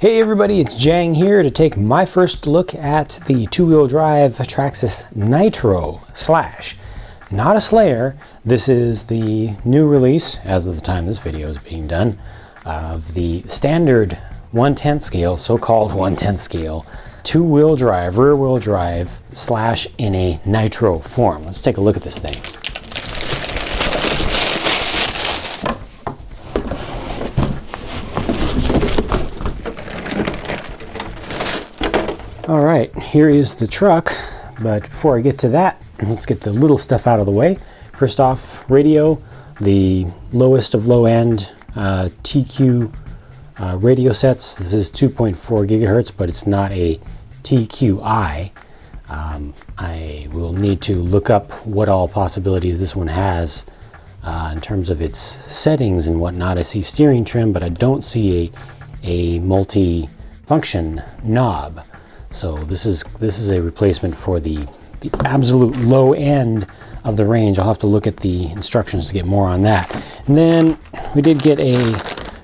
Hey everybody, it's Jang here to take my first look at the two-wheel drive Traxxas Nitro Slash. Not a Slayer, this is the new release, as of the time this video is being done, of the standard 1/10 scale, so-called 1/10 scale, two-wheel drive, rear-wheel drive Slash in a Nitro form. Let's take a look at this thing. All right, here is the truck, but before I get to that, let's get the little stuff out of the way. First off, radio, the lowest of low end TQ radio sets. This is 2.4 gigahertz, but it's not a TQI. I will need to look up what all possibilities this one has in terms of its settings and whatnot. I see steering trim, but I don't see a multi-function knob. So this is a replacement for the absolute low end of the range. I'll have to look at the instructions to get more on that. And then we did get a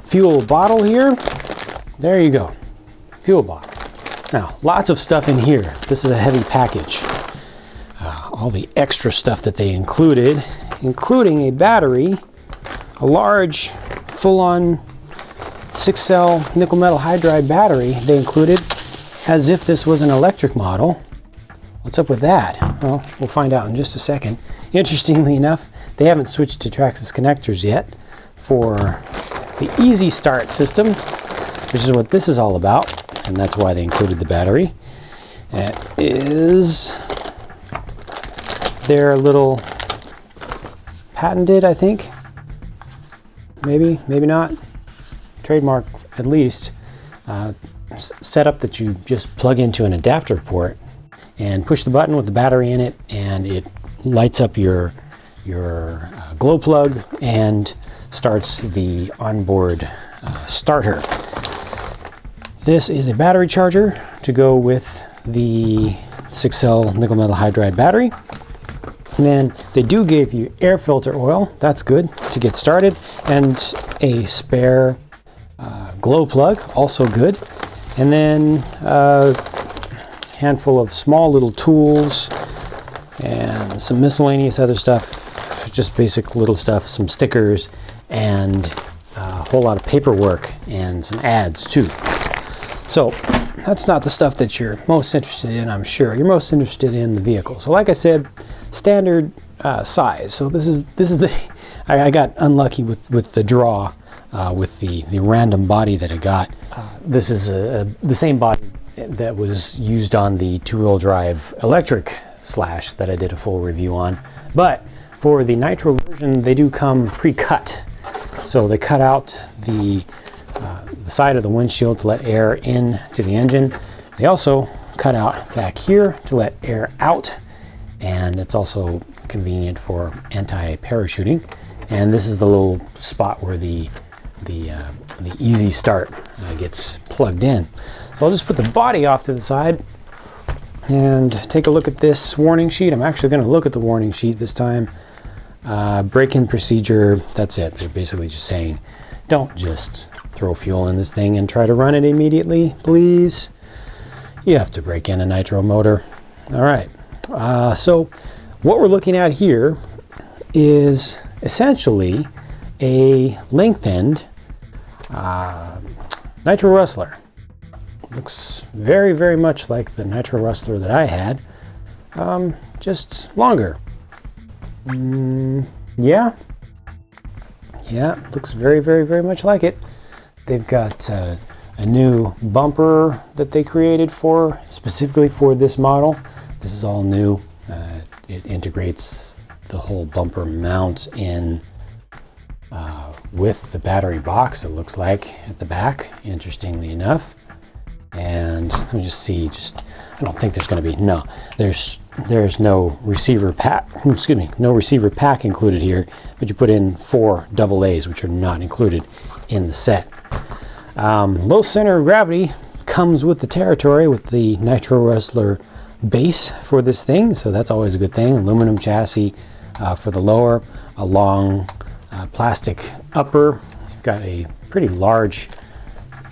fuel bottle here. There you go, fuel bottle. Now, lots of stuff in here. This is a heavy package. All the extra stuff that they included, including a battery, a large full-on 6-cell nickel metal hydride battery they included, as if this was an electric model. What's up with that? Well, we'll find out in just a second. Interestingly enough, they haven't switched to Traxxas connectors yet for the Easy Start system, which is what this is all about, and that's why they included the battery. It is their little patented, I think, maybe not, trademark at least, setup that you just plug into an adapter port and push the button with the battery in it, and it lights up your glow plug and starts the onboard starter. This is a battery charger to go with the 6-cell nickel metal hydride battery. And then they do give you air filter oil, that's good to get started, and a spare glow plug, also good. And then a handful of small little tools and some miscellaneous other stuff, just basic little stuff, some stickers, and a whole lot of paperwork and some ads too. So that's not the stuff that you're most interested in, I'm sure. You're most interested in the vehicle. So like I said, standard size. So this is the, I got unlucky with the draw. With the random body that I got. This is the same body that was used on the two-wheel drive electric Slash that I did a full review on. But for the Nitro version, they do come pre-cut. So they cut out the side of the windshield to let air in to the engine. They also cut out back here to let air out, and it's also convenient for anti-parachuting. And this is the little spot where the Easy Start gets plugged in. So I'll just put the body off to the side and take a look at this warning sheet. I'm actually going to look at the warning sheet this time. Break-in procedure, that's it. They're basically just saying, don't just throw fuel in this thing and try to run it immediately, please. You have to break in a nitro motor. All right, so what we're looking at here is essentially a lengthened Nitro Rustler. Looks very, very much like the Nitro Rustler that I had, just longer. Yeah, looks very, very, very much like it. They've got a new bumper that they created specifically for this model. This is all new. It integrates the whole bumper mount in with the battery box, it looks like, at the back, interestingly enough. And let me just see, I don't think there's going to be, no, there's no receiver pack, excuse me, no receiver pack included here, but you put in 4 AA's, which are not included in the set. Low center of gravity comes with the territory with the Nitro Rustler base for this thing, so that's always a good thing. Aluminum chassis for the lower, a long plastic upper. You've got a pretty large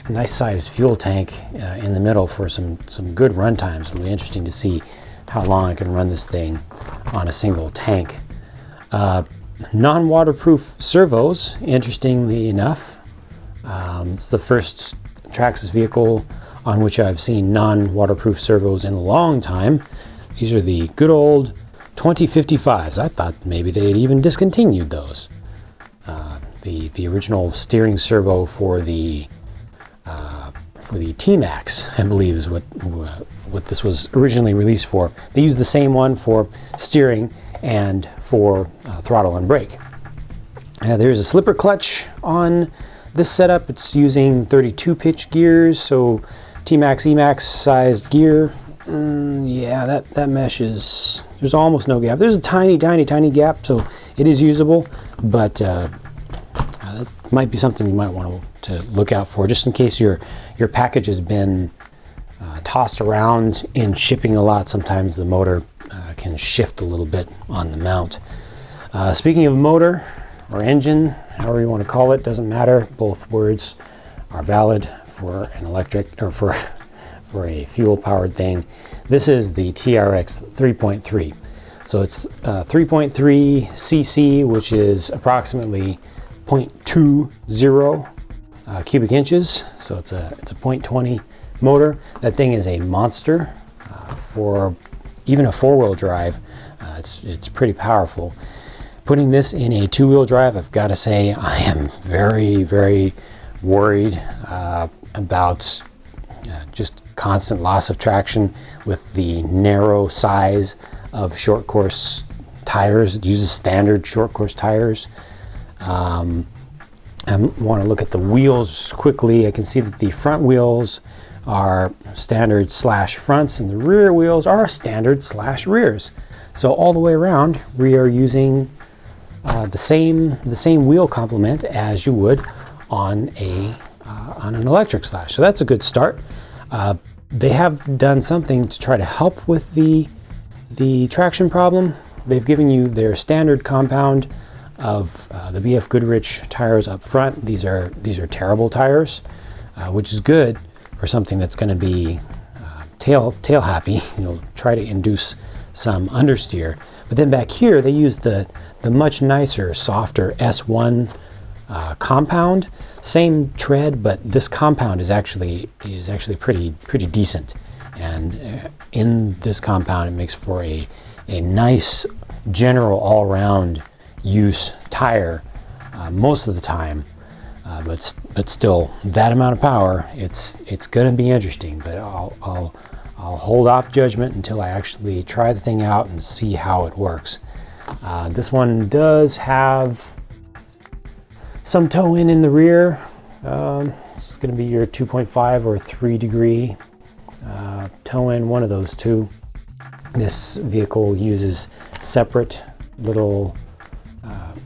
nice sized fuel tank in the middle for some good run times. It'll be interesting to see how long I can run this thing on a single tank. Non-waterproof servos, interestingly enough. It's the first Traxxas vehicle on which I've seen non-waterproof servos in a long time. These are the good old 2055s. I thought maybe they had even discontinued those. The original steering servo for the T-Max, I believe, is what this was originally released for. They used the same one for steering and for throttle and brake. There's a slipper clutch on this setup. It's using 32 pitch gears, so T-Max, E-Max sized gear. Yeah, that mesh is, there's almost no gap. There's a tiny gap, so it is usable, but that might be something you might want to look out for, just in case your package has been tossed around in shipping a lot. Sometimes the motor can shift a little bit on the mount. Speaking of motor or engine, however you want to call it, doesn't matter. Both words are valid for an electric or for a fuel-powered thing. This is the TRX 3.3. So it's 3.3 cc, which is approximately 0.20 cubic inches. So it's a 0.20 motor. That thing is a monster for even a four-wheel drive. It's pretty powerful. Putting this in a two-wheel drive, I've got to say I am very, very worried about just constant loss of traction with the narrow size of short course tires. It uses standard short course tires. I want to look at the wheels quickly. I can see that the front wheels are standard slash fronts and the rear wheels are standard slash rears. So all the way around, we are using the same wheel complement as you would on an electric Slash. So that's a good start. They have done something to try to help with the traction problem. They've given you their standard compound of the BF Goodrich tires up front. These are terrible tires, which is good for something that's going to be tail happy. Try to induce some understeer. But then back here they use the much nicer, softer S1 compound. Same tread, but this compound is actually pretty decent. And in this compound, it makes for a nice general all-round use tire most of the time. But still, that amount of power, it's going to be interesting. But I'll hold off judgment until I actually try the thing out and see how it works. This one does have some toe in the rear. It's going to be your 2.5 or 3 degree toe in, one of those two. This vehicle uses separate little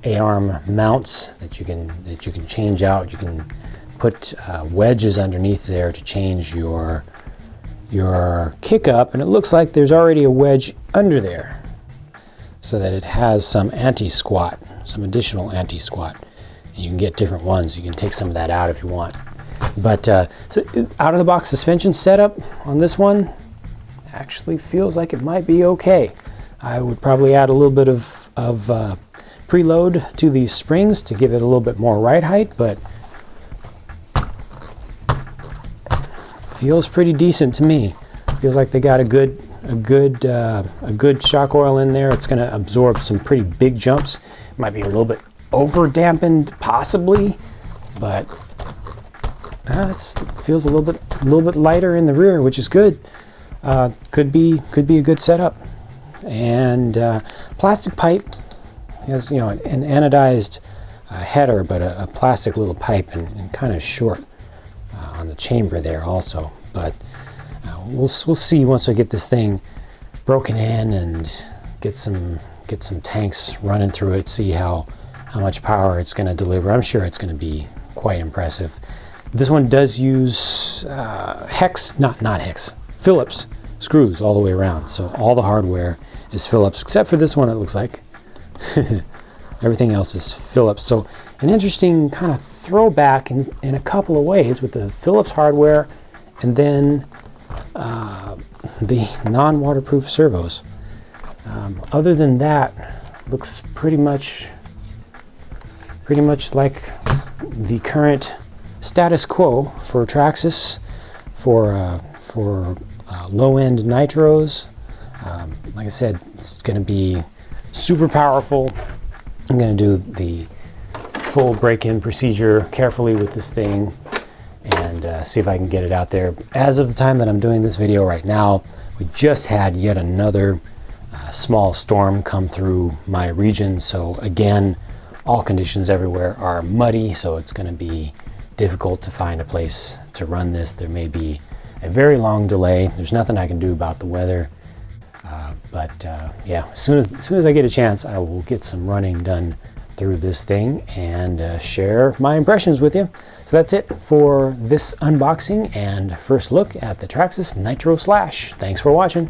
A-arm mounts that you can change out. You can put wedges underneath there to change your kick up, and it looks like there's already a wedge under there so that it has some anti-squat, some additional anti-squat. You can get different ones. You can take some of that out if you want. But so out of the box suspension setup on this one actually feels like it might be okay. I would probably add a little bit of preload to these springs to give it a little bit more ride height, but feels pretty decent to me. Feels like they got a good shock oil in there. It's going to absorb some pretty big jumps. Might be a little bit over dampened possibly, but it feels a little bit lighter in the rear, which is good. Could be a good setup. And plastic pipe has an anodized header, but a plastic little pipe and kind of short on the chamber there also. But we'll see once I get this thing broken in and get some tanks running through it, see how much power it's going to deliver. I'm sure it's going to be quite impressive. This one does use Phillips screws all the way around. So all the hardware is Phillips, except for this one, it looks like. Everything else is Phillips. So an interesting kind of throwback in a couple of ways with the Phillips hardware and then the non-waterproof servos. Other than that, looks pretty much like the current status quo for Traxxas for low-end nitros. Like I said, it's going to be super powerful. I'm going to do the full break-in procedure carefully with this thing and see if I can get it out there. As of the time that I'm doing this video right now, we just had yet another small storm come through my region. So again, all conditions everywhere are muddy, so it's going to be difficult to find a place to run this. There may be a very long delay. There's nothing I can do about the weather. Yeah, as soon as I get a chance, I will get some running done through this thing and share my impressions with you. So that's it for this unboxing and first look at the Traxxas Nitro Slash. Thanks for watching.